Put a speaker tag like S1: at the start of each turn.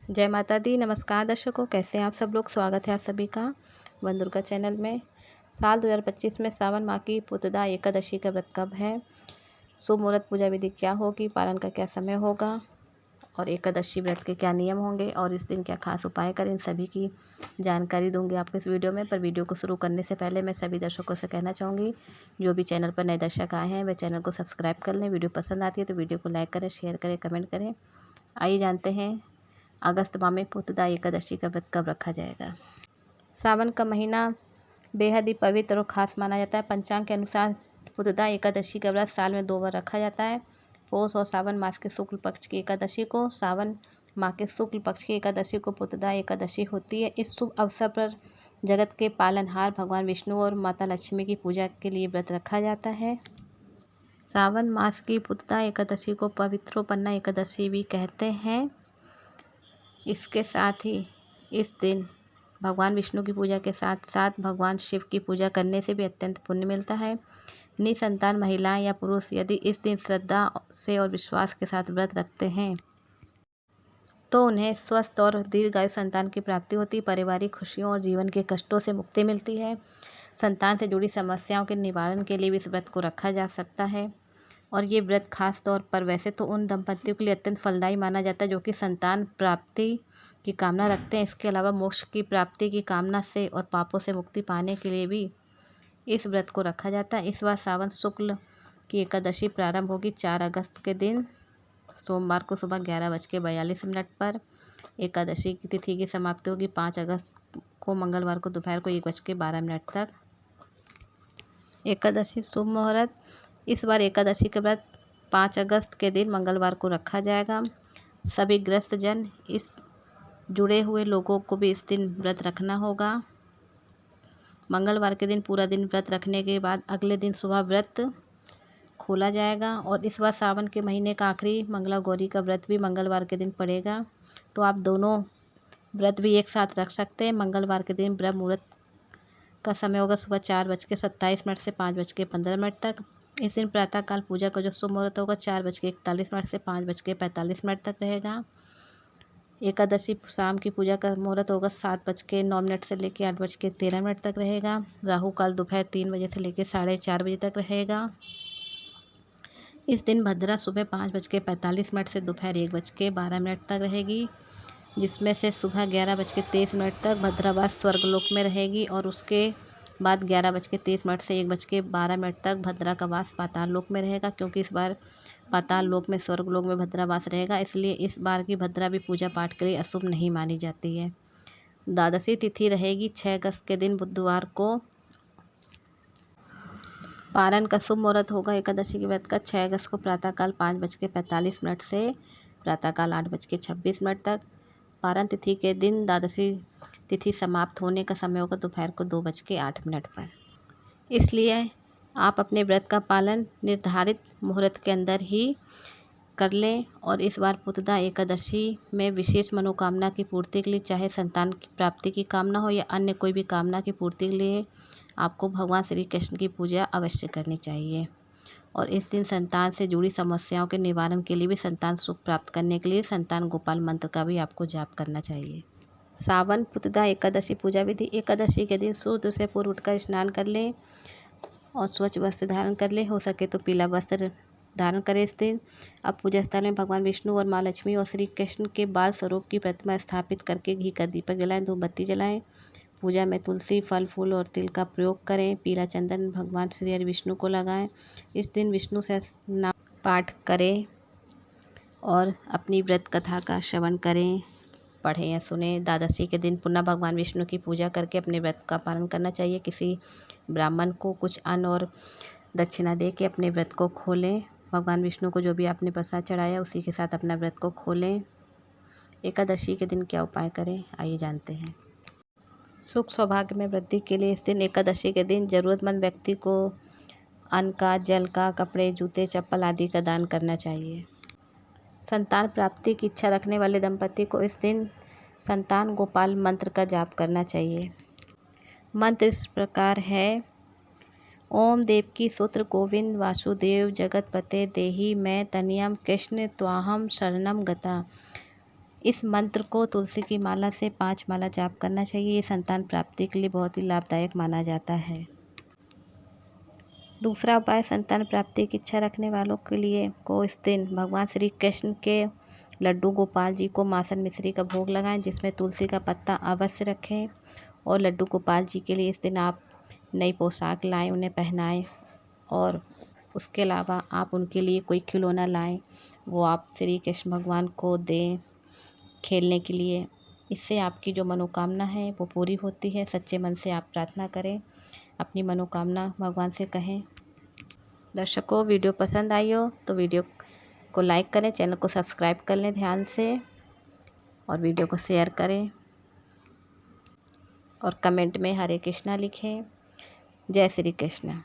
S1: जय माता दी। नमस्कार दर्शकों, कैसे हैं आप सब लोग। स्वागत है आप सभी का वन दुर्गा चैनल में। साल 2025 में सावन माह की पुतदा एकादशी का व्रत कब है, शुभ मुहूर्त पूजा विधि क्या होगी, पारण का क्या समय होगा और एकादशी व्रत के क्या नियम होंगे और इस दिन क्या खास उपाय करें, इन सभी की जानकारी दूंगी आपको इस वीडियो में। पर वीडियो को शुरू करने से पहले मैं सभी दर्शकों से कहना चाहूँगी, जो भी चैनल पर नए दर्शक आए हैं वे चैनल को सब्सक्राइब कर लें। वीडियो पसंद आती है तो वीडियो को लाइक करें, शेयर करें, कमेंट करें। आइए जानते हैं अगस्त माह में पुतदा एकादशी का व्रत कब रखा जाएगा। सावन का महीना बेहद ही पवित्र और ख़ास माना जाता है। पंचांग के अनुसार पुतदा एकादशी का व्रत साल में 2 बार रखा जाता है। पौष और सावन मास के शुक्ल पक्ष की एकादशी को, सावन माह के शुक्ल पक्ष की एकादशी को पुतदा एकादशी होती है। इस शुभ अवसर पर जगत के पालनहार भगवान विष्णु और माता लक्ष्मी की पूजा के लिए व्रत रखा जाता है। सावन मास की पुतदा एकादशी को पवित्रोपन्ना एकादशी भी कहते हैं। इसके साथ ही इस दिन भगवान विष्णु की पूजा के साथ साथ भगवान शिव की पूजा करने से भी अत्यंत पुण्य मिलता है। निसंतान महिलाएं या पुरुष यदि इस दिन श्रद्धा से और विश्वास के साथ व्रत रखते हैं तो उन्हें स्वस्थ और दीर्घायु संतान की प्राप्ति होती, पारिवारिक खुशियों और जीवन के कष्टों से मुक्ति मिलती है। संतान से जुड़ी समस्याओं के निवारण के लिए भी इस व्रत को रखा जा सकता है। और ये व्रत खास तौर पर वैसे तो उन दंपतियों के लिए अत्यंत फलदायी माना जाता है जो कि संतान प्राप्ति की कामना रखते हैं। इसके अलावा मोक्ष की प्राप्ति की कामना से और पापों से मुक्ति पाने के लिए भी इस व्रत को रखा जाता है। इस बार सावन शुक्ल की एकादशी प्रारंभ होगी 4 अगस्त के दिन सोमवार को सुबह 11:42 पर। एकादशी की तिथि की समाप्ति होगी 5 अगस्त को मंगलवार को दोपहर को 1:12 तक। एकादशी शुभ मुहूर्त। इस बार एकादशी का व्रत 5 अगस्त के दिन मंगलवार को रखा जाएगा। सभी ग्रस्त जन इस जुड़े हुए लोगों को भी इस दिन व्रत रखना होगा। मंगलवार के दिन पूरा दिन व्रत रखने के बाद अगले दिन सुबह व्रत खोला जाएगा। और इस बार सावन के महीने का आखिरी मंगला गौरी का व्रत भी मंगलवार के दिन पड़ेगा, तो आप दोनों व्रत भी एक साथ रख सकते हैं। मंगलवार के दिन ब्रह्म मुहूर्त का समय होगा सुबह 4:27 से 5:15 तक। इस दिन प्रातःकाल पूजा का जो शुभ मुहूर्त होगा 4:41 से 5:45 तक रहेगा। एकादशी शाम की पूजा का मुहूर्त होगा 7:09 से लेकर 8:13 तक रहेगा। राहु काल दोपहर 3 बजे से लेकर 4:30 बजे तक रहेगा। इस दिन भद्रा सुबह 5:45 से दोपहर 1:12 तक रहेगी, जिसमें से सुबह 11:23 तक भद्रावास स्वर्गलोक में रहेगी और उसके बाद 11:23 से 1:12 तक भद्रा का वास पाताल लोक में रहेगा। क्योंकि इस बार पाताल लोक में स्वर्गलोक में भद्रावास रहेगा, इसलिए इस बार की भद्रा भी पूजा पाठ के लिए अशुभ नहीं मानी जाती है। द्वादशी तिथि रहेगी 6 अगस्त के दिन बुधवार को। पारण का शुभ मुहूर्त होगा एकादशी के व्रत का 6 अगस्त को प्रातःकाल 5:45 से प्रातःकाल 8:26 तक। पारण तिथि के दिन द्वादशी तिथि समाप्त होने का समय होगा दोपहर को 2:08 पर। इसलिए आप अपने व्रत का पालन निर्धारित मुहूर्त के अंदर ही कर लें। और इस बार पुतदा एकादशी में विशेष मनोकामना की पूर्ति के लिए, चाहे संतान की प्राप्ति की कामना हो या अन्य कोई भी कामना की पूर्ति के लिए, आपको भगवान श्री कृष्ण की पूजा अवश्य करनी चाहिए। और इस दिन संतान से जुड़ी समस्याओं के निवारण के लिए भी, संतान सुख प्राप्त करने के लिए संतान गोपाल मंत्र का भी आपको जाप करना चाहिए। सावन पुतदा एकादशी पूजा विधि। एकादशी के दिन सूर्योदय से पूर्व उठकर स्नान कर लें और स्वच्छ वस्त्र धारण कर लें। हो सके तो पीला वस्त्र धारण करें इस दिन। अब पूजा स्थल में भगवान विष्णु और माँ लक्ष्मी और श्री कृष्ण के बाल स्वरूप की प्रतिमा स्थापित करके घी का दीपक जलाएं, धूप बत्ती जलाएं। पूजा में तुलसी, फल, फूल और तिल का प्रयोग करें। पीला चंदन भगवान श्री हरि विष्णु को लगाएं। इस दिन विष्णु सहस्त्रनाम पाठ करें और अपनी व्रत कथा का श्रवण करें, पढ़ें या सुने। द्वादशी के दिन पुनः भगवान विष्णु की पूजा करके अपने व्रत का पालन करना चाहिए। किसी ब्राह्मण को कुछ अन्न और दक्षिणा दे के अपने व्रत को खोलें। भगवान विष्णु को जो भी आपने प्रसाद चढ़ाया उसी के साथ अपना व्रत को खोलें। एकादशी के दिन क्या उपाय करें, आइए जानते हैं। सुख सौभाग्य में वृद्धि के लिए इस दिन एकादशी के दिन ज़रूरतमंद व्यक्ति को अन्न का, जल का, कपड़े, जूते, चप्पल आदि का दान करना चाहिए। संतान प्राप्ति की इच्छा रखने वाले दंपति को इस दिन संतान गोपाल मंत्र का जाप करना चाहिए। मंत्र इस प्रकार है: ओम देवकी सूत्र गोविंद वासुदेव जगतपते देहि मैं तनयम कृष्ण त्वाहम शरणम गता। इस मंत्र को तुलसी की माला से 5 माला जाप करना चाहिए। ये संतान प्राप्ति के लिए बहुत ही लाभदायक माना जाता है। दूसरा उपाय, संतान प्राप्ति की इच्छा रखने वालों के लिए को इस दिन भगवान श्री कृष्ण के लड्डू गोपाल जी को मासन मिश्री का भोग लगाएं, जिसमें तुलसी का पत्ता अवश्य रखें। और लड्डू गोपाल जी के लिए इस दिन आप नई पोशाक लाएं, उन्हें पहनाएं। और उसके अलावा आप उनके लिए कोई खिलौना लाएं, वो आप श्री कृष्ण भगवान को दें खेलने के लिए। इससे आपकी जो मनोकामना है वो पूरी होती है। सच्चे मन से आप प्रार्थना करें, अपनी मनोकामना भगवान से कहें। दर्शकों, वीडियो पसंद आई हो तो वीडियो को लाइक करें, चैनल को सब्सक्राइब कर लें ध्यान से, और वीडियो को शेयर करें और कमेंट में हरे कृष्णा लिखें। जय श्री कृष्ण।